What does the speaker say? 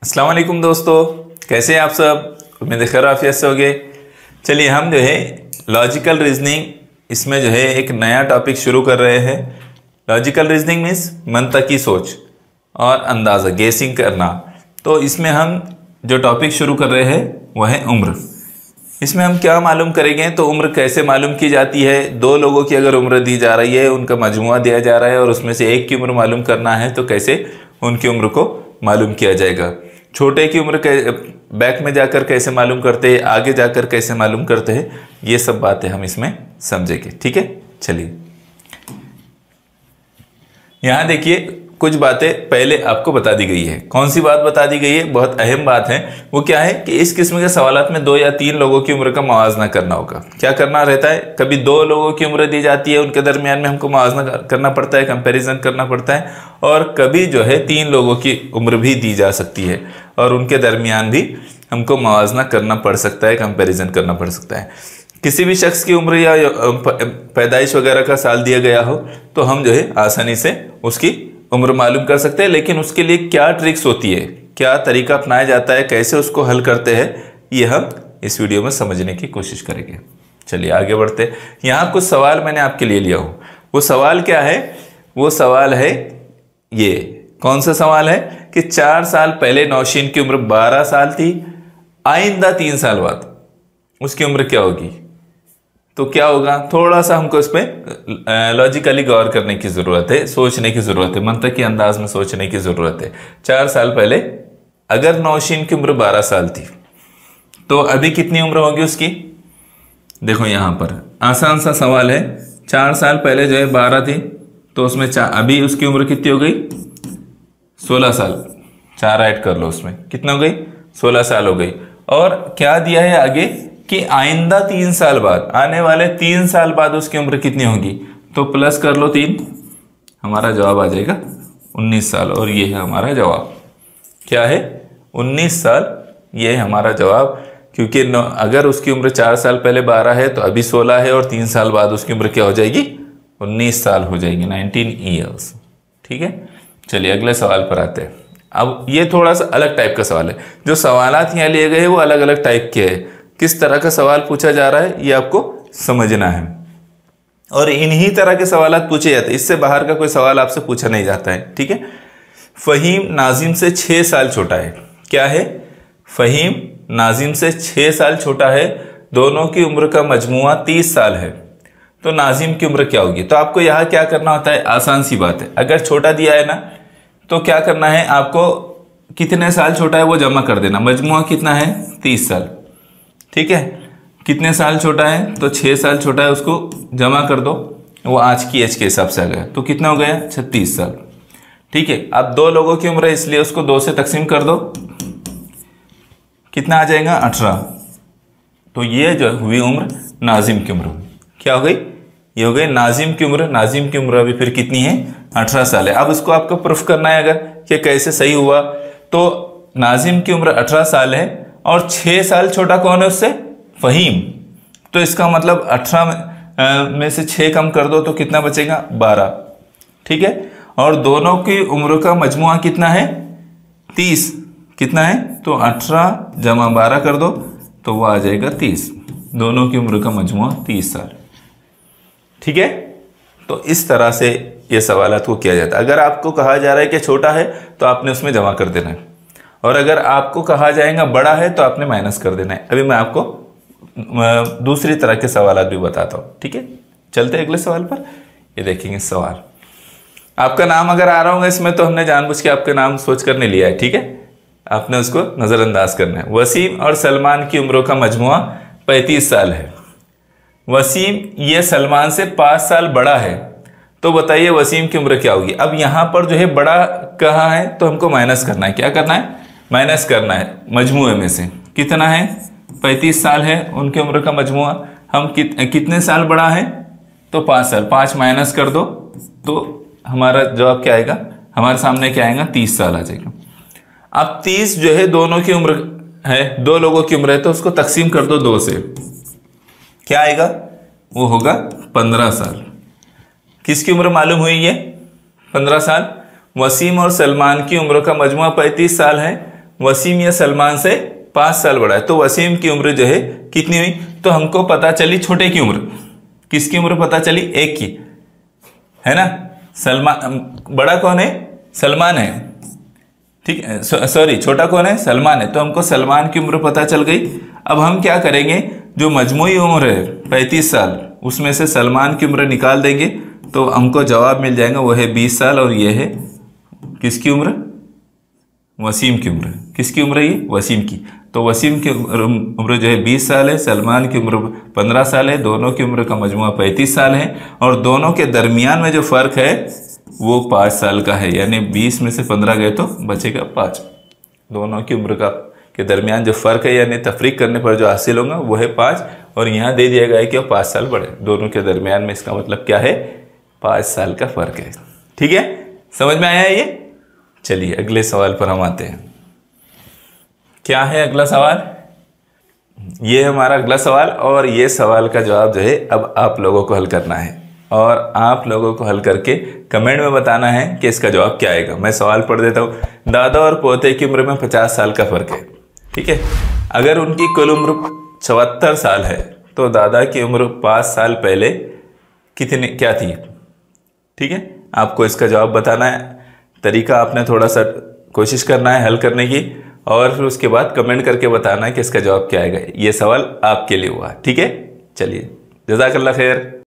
अस्सलाम वालेकुम दोस्तों, कैसे हैं आप सब। उम्मीद है खैर आफियत से होंगे। चलिए हम जो है लॉजिकल रीजनिंग इसमें जो है एक नया टॉपिक शुरू कर रहे हैं। लॉजिकल रीजनिंग मीन्स मंतकी सोच और अंदाज़ा गेसिंग करना। तो इसमें हम जो टॉपिक शुरू कर रहे हैं वह है उम्र। इसमें हम क्या मालूम करेंगे, तो उम्र कैसे मालूम की जाती है। दो लोगों की अगर उम्र दी जा रही है, उनका मजमुआ दिया जा रहा है और उसमें से एक की उम्र मालूम करना है, तो कैसे उनकी उम्र को मालूम किया जाएगा। छोटे की उम्र बैक में जाकर कैसे मालूम करते हैं, आगे जाकर कैसे मालूम करते हैं, ये सब बातें हम इसमें समझेंगे। ठीक है, चलिए यहाँ देखिए कुछ बातें पहले आपको बता दी गई है। कौन सी बात बता दी गई है, बहुत अहम बात है। वो क्या है कि इस किस्म के सवालात में 2 या 3 लोगों की उम्र का मुआवजा करना होगा। क्या करना रहता है, कभी 2 लोगों की उम्र दी जाती है, उनके दरमियान में हमको मुआवजा करना पड़ता है, कंपैरिजन करना पड़ता है। और कभी जो है 3 लोगों की उम्र भी दी जा सकती है और उनके दरमियान भी हमको मुआवजा करना पड़ सकता है, कंपैरिजन करना पड़ सकता है। किसी भी शख्स की उम्र या पैदाइश वगैरह का साल दिया गया हो तो हम जो है आसानी से उसकी उम्र मालूम कर सकते हैं। लेकिन उसके लिए क्या ट्रिक्स होती है, क्या तरीका अपनाया जाता है, कैसे उसको हल करते हैं, ये हम इस वीडियो में समझने की कोशिश करेंगे। चलिए आगे बढ़ते हैं। यहाँ कुछ सवाल मैंने आपके लिए लिया हूँ। वो सवाल क्या है, वो सवाल है ये। कौन सा सवाल है कि 4 साल पहले नौशीन की उम्र 12 साल थी, आइंदा 3 साल बाद उसकी उम्र क्या होगी। तो क्या होगा, थोड़ा सा हमको इस पर लॉजिकली गौर करने की ज़रूरत है, सोचने की ज़रूरत है, मंतकी अंदाज में सोचने की ज़रूरत है। 4 साल पहले अगर नौशीन की उम्र 12 साल थी तो अभी कितनी उम्र होगी उसकी। देखो यहाँ पर आसान सा सवाल है। 4 साल पहले जो है 12 थी, तो उसमें अभी उसकी उम्र कितनी हो गई, 16 साल। 4 ऐड कर लो, उसमें कितना हो गई, 16 साल हो गई। और क्या दिया है आगे कि आइंदा 3 साल बाद, आने वाले 3 साल बाद उसकी उम्र कितनी होगी। तो प्लस कर लो 3, हमारा जवाब आ जाएगा 19 साल। और ये है हमारा जवाब, क्या है, 19 साल। ये है हमारा जवाब। क्योंकि अगर उसकी उम्र 4 साल पहले 12 है तो अभी 16 है, और 3 साल बाद उसकी उम्र क्या हो जाएगी, 19 साल हो जाएगी, 19 ईयर्स। ठीक है, चलिए अगले सवाल पर आते हैं। अब ये थोड़ा सा अलग टाइप का सवाल है। जो सवालात यहाँ लिए गए हैं वो अलग अलग टाइप के हैं। किस तरह का सवाल पूछा जा रहा है ये आपको समझना है, और इन्हीं तरह के सवालात पूछे जाते हैं। इससे बाहर का कोई सवाल आपसे पूछा नहीं जाता है। ठीक है, फहीम नाजिम से 6 साल छोटा है। क्या है, फहीम नाजिम से 6 साल छोटा है, दोनों की उम्र का मजमुआ 30 साल है, तो नाजिम की उम्र क्या होगी। तो आपको यहाँ क्या करना होता है, आसान सी बात है। अगर छोटा दिया है ना, तो क्या करना है आपको, कितने साल छोटा है वो जमा कर देना। मजमुआ कितना है, 30 साल। ठीक है, कितने साल छोटा है, तो 6 साल छोटा है, उसको जमा कर दो। वो आज की एज के हिसाब से आ गया, तो कितना हो गया, 36 साल। ठीक है, अब 2 लोगों की उम्र है, इसलिए उसको 2 से तकसीम कर दो, कितना आ जाएगा, 18। तो ये जो हुई उम्र नाजिम की उम्र। क्या हो गई, ये हो गई नाजिम की उम्र। नाजिम की उम्र अभी फिर कितनी है, 18 साल है। अब उसको आपको प्रूफ करना है अगर कि कैसे सही हुआ। तो नाजिम की उम्र 18 साल है और 6 साल छोटा कौन है उससे, फहीम। तो इसका मतलब 18 में से 6 कम कर दो तो कितना बचेगा, 12। ठीक है, और दोनों की उम्र का मजमुआ कितना है, 30। कितना है, तो 18 जमा 12 कर दो तो वो आ जाएगा 30। दोनों की उम्र का मजमुआ 30 साल। ठीक है, तो इस तरह से ये सवालात को किया जाता है। अगर आपको कहा जा रहा है कि छोटा है तो आपने उसमें जमा कर देना है, और अगर आपको कहा जाएगा बड़ा है तो आपने माइनस कर देना है। अभी मैं आपको दूसरी तरह के सवालात भी बताता हूँ। ठीक है, चलते अगले सवाल पर। ये देखेंगे सवाल, आपका नाम अगर आ रहा होगा इसमें तो हमने जानबूझ के आपका नाम सोच कर नहीं लिया है। ठीक है, आपने उसको नज़रअंदाज करना है। वसीम और सलमान की उम्रों का मजमुआ 35 साल है। वसीम ये सलमान से 5 साल बड़ा है, तो बताइए वसीम की उम्र क्या होगी। अब यहाँ पर जो है बड़ा कहाँ है, तो हमको माइनस करना है। क्या करना है, माइनस करना है मजमुए में से। कितना है, 35 साल है उनकी उम्र का मजमुआ। हम कितने साल बड़ा है, तो 5 साल। 5 माइनस कर दो तो हमारा जवाब क्या आएगा, हमारे सामने क्या आएगा, 30 साल आ जाएगा। अब 30 जो है दोनों की उम्र है, 2 लोगों की उम्र है, तो उसको तकसीम कर दो 2 से, क्या आएगा, वो होगा 15 साल। किसकी उम्र मालूम हुई है, 15 साल। वसीम और सलमान की उम्र का मजमुआ 35 साल है, वसीम या सलमान से 5 साल बड़ा है, तो वसीम की उम्र जो है कितनी हुई, तो हमको पता चली छोटे की उम्र। किसकी उम्र पता चली? एक की, है ना। सलमान, बड़ा कौन है? सलमान है, ठीक है, सॉरी छोटा कौन है? सलमान है। तो हमको सलमान की उम्र पता चल गई। अब हम क्या करेंगे, जो मजमूई उम्र है 35 साल, उसमें से सलमान की उम्र निकाल देंगे तो हमको जवाब मिल जाएगा, वो है 20 साल और ये है किसकी उम्र? वसीम की उम्र। किसकी उम्र है ये? वसीम की। तो वसीम की उम्र जो है 20 साल है, सलमान की उम्र 15 साल है, दोनों की उम्र का मजमुआ 35 साल है, और दोनों के दरमियान में जो फर्क है वो 5 साल का है, यानी 20 में से 15 गए तो बचेगा 5। दोनों की उम्र का के दरमियान जो फर्क है, यानी तफरीक करने पर जो हासिल होगा वो है 5, और यहाँ दे दिया गया है कि वो 5 साल बड़े, दोनों के दरमियान में, इसका मतलब क्या है? 5 साल का फर्क है। ठीक है, समझ में आया ये? चलिए अगले सवाल पर हम आते हैं। क्या है अगला सवाल? ये है हमारा अगला सवाल, और ये सवाल का जवाब जो है अब आप लोगों को हल करना है, और आप लोगों को हल करके कमेंट में बताना है कि इसका जवाब क्या आएगा। मैं सवाल पढ़ देता हूँ। दादा और पोते की उम्र में 50 साल का फर्क है, ठीक है। अगर उनकी कुल उम्र 74 साल है तो दादा की उम्र 5 साल पहले क्या थी? ठीक है, आपको इसका जवाब बताना है। तरीका आपने थोड़ा सा कोशिश करना है हल करने की, और फिर उसके बाद कमेंट करके बताना है कि इसका जवाब क्या आएगा। ये सवाल आपके लिए हुआ, ठीक है। चलिए, जज़ाकल्लाह खैर।